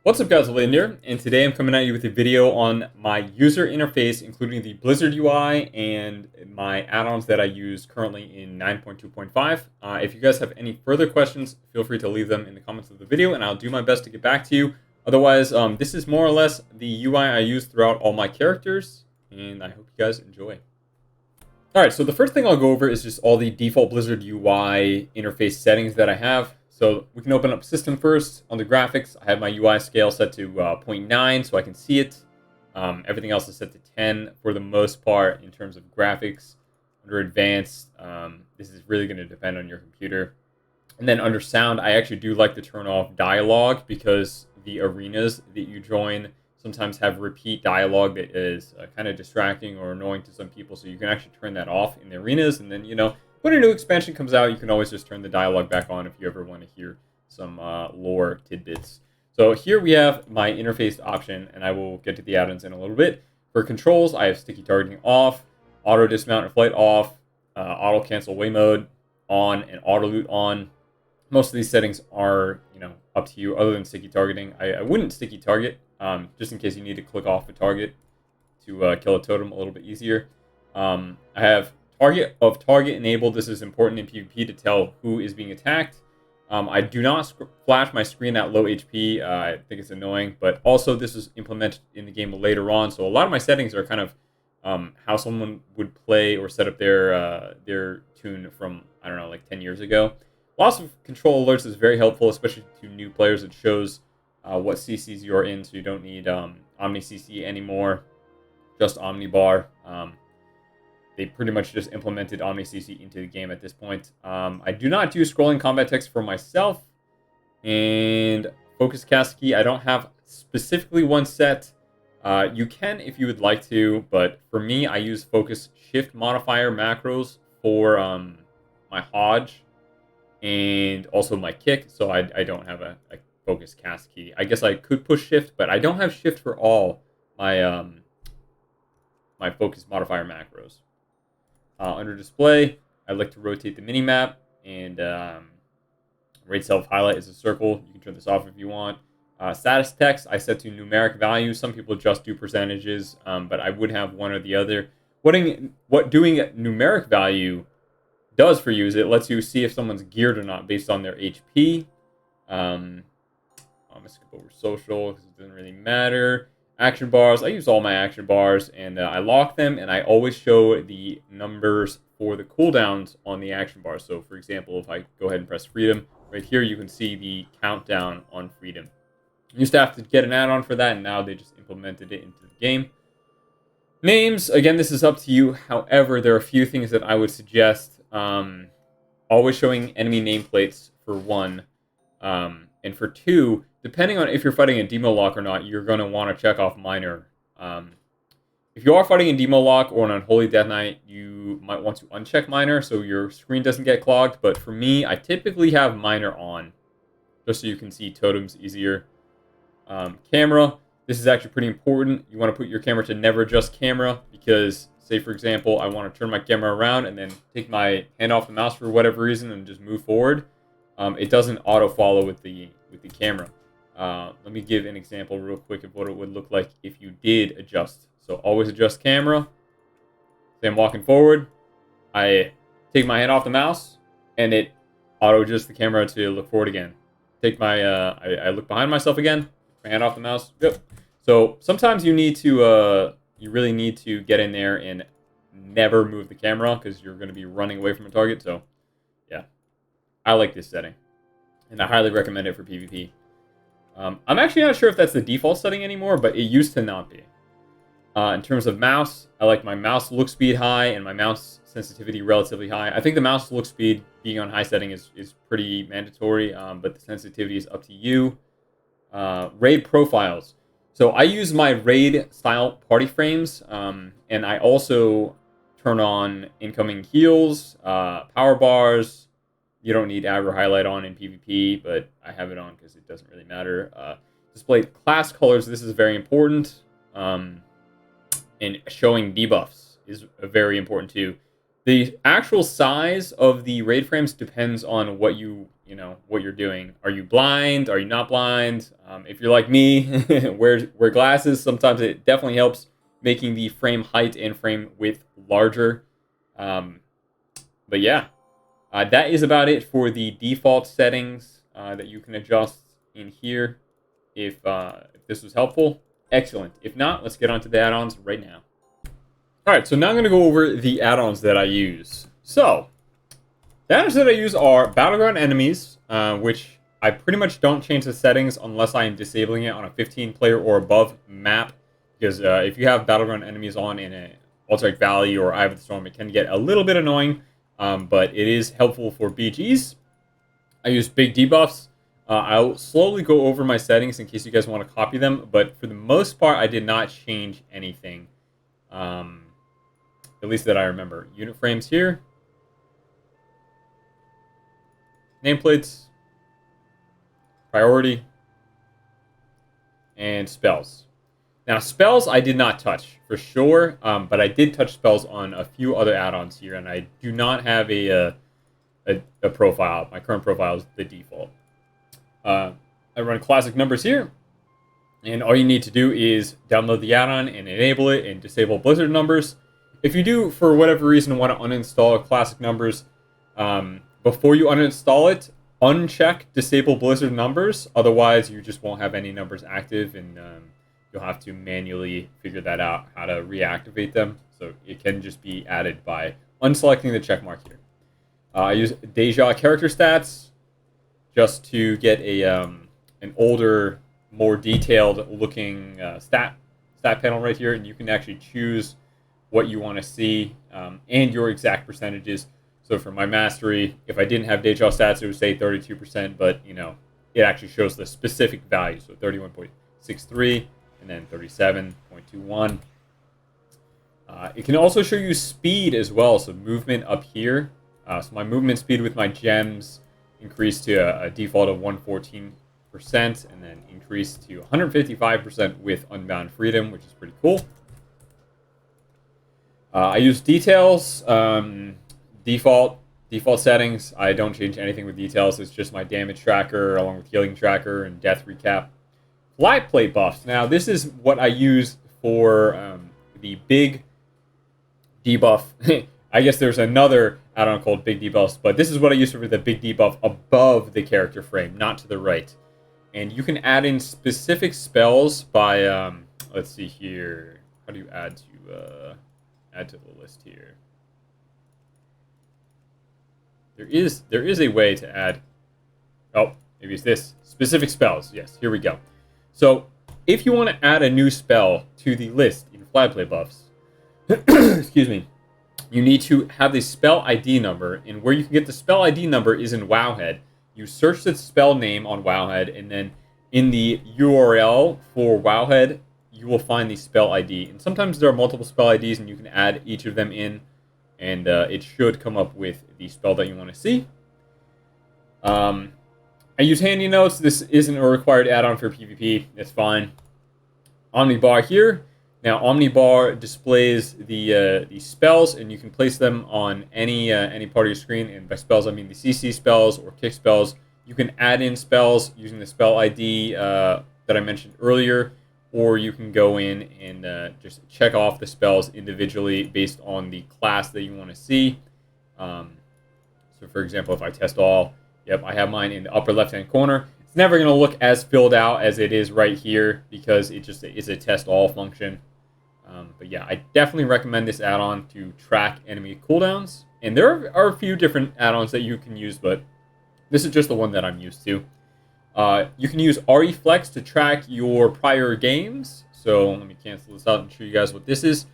What's up guys, Lvladen here, and today I'm coming at you with a video on my user interface, including the Blizzard UI and my add-ons that I use currently in 9.2.5. If you guys have any further questions, feel free to leave them in the comments of the video, and I'll do my best to get back to you. Otherwise, this is more or less the UI I use throughout all my characters, and I hope you guys enjoy. Alright, so the first thing I'll go over is just all the default Blizzard UI interface settings that I have. So we can open up system first. On the graphics, I have my UI scale set to 0.9 so I can see it. Everything else is set to 10 for the most part in terms of graphics. Under advanced, this is really going to depend on your computer. And then under sound, I actually do like to turn off dialogue because the arenas that you join sometimes have repeat dialogue that is kind of distracting or annoying to some people. So you can actually turn that off in the arenas, and then, when a new expansion comes out, you can always just turn the dialogue back on if you ever want to hear some lore tidbits. So here we have my interface option, and I will get to the add-ons in a little bit. For controls, I have sticky targeting off, auto dismount and flight off, auto cancel way mode on, and auto loot on. Most of these settings are, up to you. Other than sticky targeting, I wouldn't sticky target, just in case you need to click off a target to kill a totem a little bit easier. I have target enabled. This is important in PvP to tell who is being attacked. I do not flash my screen at low HP. I think it's annoying, but also this is implemented in the game later on. So a lot of my settings are kind of how someone would play or set up their tune from, I don't know, like 10 years ago. Lots of control alerts is very helpful, especially to new players. It shows what CCs you're in, so you don't need Omni CC anymore, just Omnibar. They pretty much just implemented Omni CC into the game at this point. I do not do scrolling combat text for myself. And focus cast key, I don't have specifically one set. You can if you would like to, but for me, I use focus shift modifier macros for my Hodge and also my kick, so I don't have a focus cast key. I guess I could push shift, but I don't have shift for all my my focus modifier macros. Under display, I like to rotate the minimap, and rate self highlight is a circle. You can turn this off if you want. Status text, I set to numeric values. Some people just do percentages, but I would have one or the other. What doing a numeric value does for you is it lets you see if someone's geared or not based on their HP. I'm gonna skip over social because it doesn't really matter. Action bars, I use all my action bars, and I lock them, and I always show the numbers for the cooldowns on the action bars. So for example, if I go ahead and press freedom, right here you can see the countdown on freedom. You used to have to get an add-on for that, and now they just implemented it into the game. Names, again, this is up to you. However, there are a few things that I would suggest. Always showing enemy nameplates for one, and for two, depending on if you're fighting a demo lock or not, you're going to want to check off minor. If you are fighting in demo lock or an unholy death knight, you might want to uncheck minor so your screen doesn't get clogged. But for me, I typically have minor on, just so you can see totems easier. Camera, this is actually pretty important. You want to put your camera to never adjust camera because, say for example, I want to turn my camera around and then take my hand off the mouse for whatever reason and just move forward. It doesn't auto follow with the camera. Let me give an example real quick of what it would look like if you did adjust. So always adjust camera. Say I'm walking forward. I take my hand off the mouse, and it auto adjusts the camera to look forward again. Take my I look behind myself again. My hand off the mouse. Yep. So sometimes you need to you really need to get in there and never move the camera because you're going to be running away from a target. So yeah, I like this setting, and I highly recommend it for PvP. I'm actually not sure if that's the default setting anymore, but it used to not be. In terms of mouse, I like my mouse look speed high and my mouse sensitivity relatively high. I think the mouse look speed being on high setting is pretty mandatory, but the sensitivity is up to you. Raid profiles. So I use my raid style party frames, and I also turn on incoming heals, power bars. You don't need aggro highlight on in PvP, but I have it on because it doesn't really matter. Display class colors. This is very important. And showing debuffs is very important too. The actual size of the raid frames depends on what you you know, what you're doing. Are you blind? Are you not blind? If you're like me, wear glasses. Sometimes it definitely helps making the frame height and frame width larger. But yeah, that is about it for the default settings that you can adjust in here. If this was helpful, excellent. If not, let's get on to the add-ons right now. All right, so now I'm going to go over the add-ons that I use. So, the add-ons that I use are Battleground Enemies, which I pretty much don't change the settings unless I am disabling it on a 15-player or above map. Because if you have Battleground Enemies on in a Alterac Valley or Eye of the Storm, it can get a little bit annoying, but it is helpful for BGs. I use big debuffs. I'll slowly go over my settings in case you guys want to copy them, but for the most part, I did not change anything. At least that I remember. Unit frames here. Nameplates. Priority. And spells. Now, spells I did not touch, for sure, but I did touch spells on a few other add-ons here, and I do not have a profile. My current profile is the default. I run classic numbers here, and all you need to do is download the add-on and enable it and disable Blizzard numbers. If you do, for whatever reason, want to uninstall classic numbers, before you uninstall it, uncheck disable Blizzard numbers. Otherwise, you just won't have any numbers active, and you'll have to manually figure that out, how to reactivate them. So it can just be added by unselecting the checkmark here. I use Deja character stats just to get an older, more detailed looking stat panel right here, and you can actually choose what you want to see and your exact percentages. So for my mastery, if I didn't have Deja stats, it would say 32%, but you know, it actually shows the specific value. So 31.63 and then 37.21. It can also show you speed as well, so movement up here. So my movement speed with my gems increased to a default of 114%, and then increased to 155% with Unbound Freedom, which is pretty cool. I use details, default settings. I don't change anything with details. It's just my damage tracker along with healing tracker and death recap. Flyplatebuffs. Now this is what I use for the big debuff. I guess there's another add-on called big debuffs, but this is what I use for the big debuff above the character frame, not to the right. And you can add in specific spells by let's see here. How do you add to the list here? There is a way to add. Oh, maybe it's this. Specific spells. Yes, here we go. So if you want to add a new spell to the list in Flyplatebuffs, excuse me, you need to have the spell ID number, and where you can get the spell ID number is in Wowhead. You search the spell name on Wowhead, and then in the URL for Wowhead, you will find the spell ID. And sometimes there are multiple spell IDs, and you can add each of them in, and it should come up with the spell that you want to see. I use handy notes. This isn't a required add-on for PvP. It's fine. Omnibar here. Now, Omnibar displays the spells, and you can place them on any part of your screen. And by spells, I mean the CC spells or kick spells. You can add in spells using the spell ID that I mentioned earlier, or you can go in and just check off the spells individually based on the class that you want to see. So, for example, if I test all, yep, I have mine in the upper left-hand corner. It's never going to look as filled out as it is right here because it just is a test all function. But yeah, I definitely recommend this add-on to track enemy cooldowns. And there are a few different add-ons that you can use, but this is just the one that I'm used to. You can use REFlex to track your prior games. So let me cancel this out and show you guys what this is.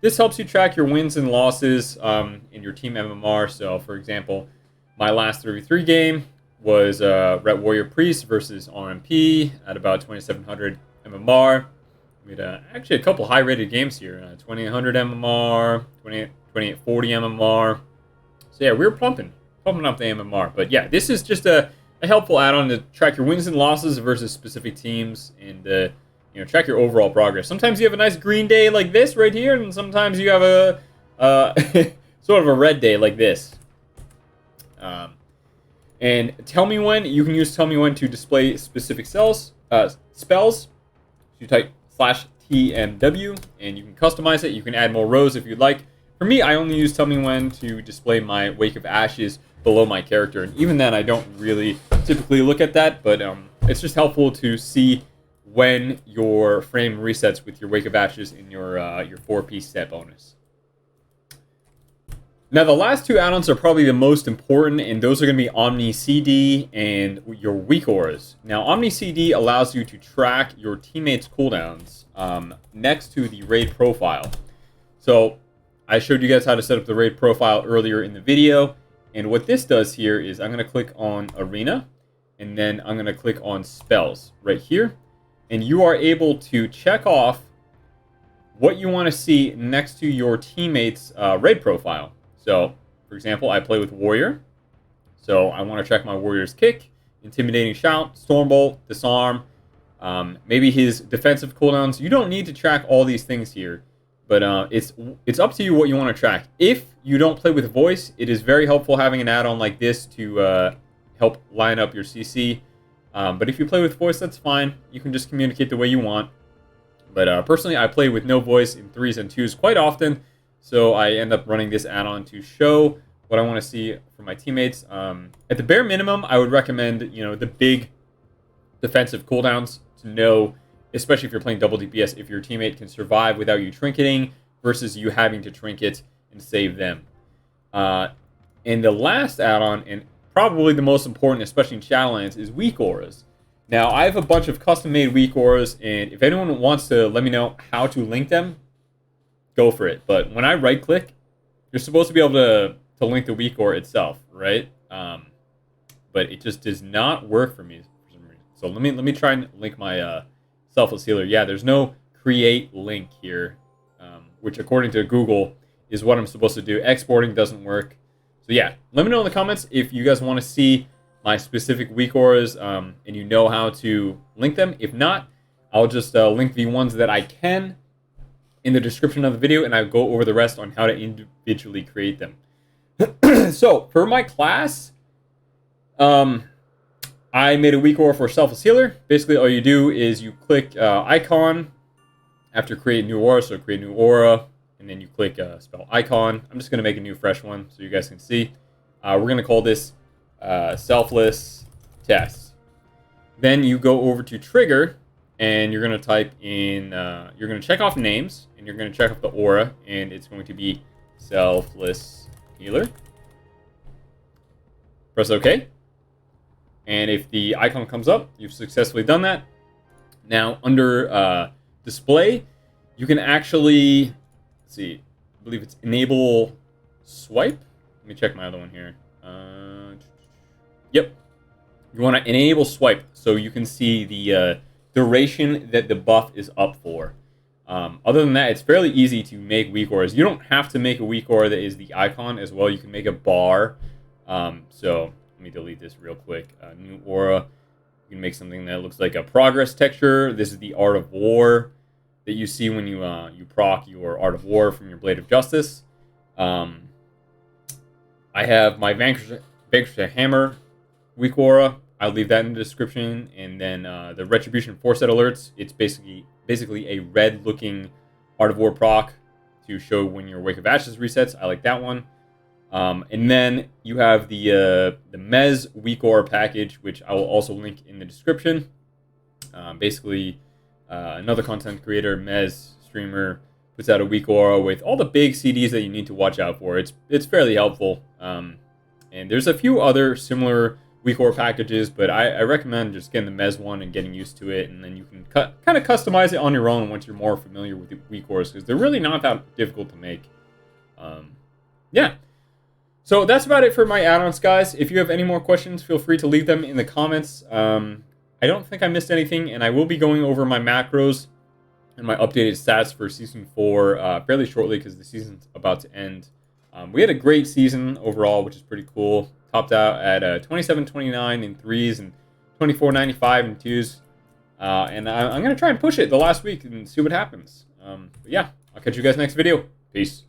This helps you track your wins and losses in your team MMR. So, for example, my last 3v3 game was Ret Warrior Priest versus RMP at about 2700 MMR. We had actually a couple high-rated games here. 2800 MMR, 2840 MMR. So yeah, we were pumping up the MMR. But yeah, this is just a helpful add-on to track your wins and losses versus specific teams and track your overall progress. Sometimes you have a nice green day like this right here, and sometimes you have a sort of a red day like this. And tell me when, you can use tell me when to display specific spells. You type /TMW and you can customize it. You can add more rows if you'd like. For me, I only use tell me when to display my Wake of Ashes below my character. And even then, I don't really typically look at that, but it's just helpful to see when your frame resets with your Wake of Ashes in your 4-piece set bonus. Now, the last two add-ons are probably the most important, and those are going to be Omni CD and your Weakauras. Now, Omni CD allows you to track your teammates' cooldowns next to the raid profile. So, I showed you guys how to set up the raid profile earlier in the video, and what this does here is I'm going to click on Arena, and then I'm going to click on Spells right here, and you are able to check off what you want to see next to your teammates' raid profile. So, for example, I play with Warrior. So I want to check my Warrior's kick, Intimidating Shout, Stormbolt, Disarm, maybe his defensive cooldowns. You don't need to track all these things here, but it's up to you what you want to track. If you don't play with voice, it is very helpful having an add-on like this to help line up your CC. But if you play with voice, that's fine. You can just communicate the way you want. But personally, I play with no voice in 3s and 2s quite often. So I end up running this add-on to show what I want to see from my teammates. At the bare minimum, I would recommend, the big defensive cooldowns to know, especially if you're playing double DPS, if your teammate can survive without you trinketing versus you having to trinket and save them. And the last add-on, and probably the most important, especially in Shadowlands, is Weakauras. Now, I have a bunch of custom-made Weakauras, and if anyone wants to let me know how to link them, go for it. But when I right-click, you're supposed to be able to link the Weakaura itself, right? But it just does not work for me for some reason. So let me try and link my selfless healer. Yeah, there's no create link here, which according to Google is what I'm supposed to do. Exporting doesn't work. So yeah, let me know in the comments if you guys want to see my specific Weakauras and you know how to link them. If not, I'll just link the ones that I can in the description of the video, and I'll go over the rest on how to individually create them. So, for my class, I made a Weakaura for Selfless Healer. Basically, all you do is you click icon after create new aura, so create new aura, and then you click spell icon. I'm just going to make a new fresh one so you guys can see. We're going to call this Selfless Test. Then you go over to trigger, and you're going to type in, you're going to check off names, and you're going to check off the aura, and it's going to be Selfless Healer. Press OK. And if the icon comes up, you've successfully done that. Now, under display, you can actually, let's see, I believe it's enable swipe. Let me check my other one here. Yep. You want to enable swipe so you can see the duration that the buff is up for. Other than that, it's fairly easy to make Weakauras. You don't have to make a Weakaura that is the icon as well. You can make a bar. So let me delete this real quick. New aura. You can make something that looks like a progress texture. This is the Art of War that you see when you proc your Art of War from your Blade of Justice. I have my Vanquisher Hammer Weakaura. I'll leave that in the description. And then the Retribution 4-set alerts. It's basically a red-looking Art of War proc to show when your Wake of Ashes resets. I like that one. And then you have the Mez Weakaura package, which I will also link in the description. Basically, another content creator, Mez streamer, puts out a Weakaura with all the big CDs that you need to watch out for. It's fairly helpful. And there's a few other similar Weakaura packages, but I recommend just getting the Mez one and getting used to it, and then you can kind of customize it on your own once you're more familiar with the Weakauras, because they're really not that difficult to make. Yeah. So that's about it for my add-ons, guys. If you have any more questions, feel free to leave them in the comments. I don't think I missed anything, and I will be going over my macros and my updated stats for Season 4 fairly shortly, because the season's about to end. We had a great season overall, which is pretty cool. Topped out at 27.29 in 3s and 24.95 in 2s. And I'm going to try and push it the last week and see what happens. But yeah, I'll catch you guys next video. Peace.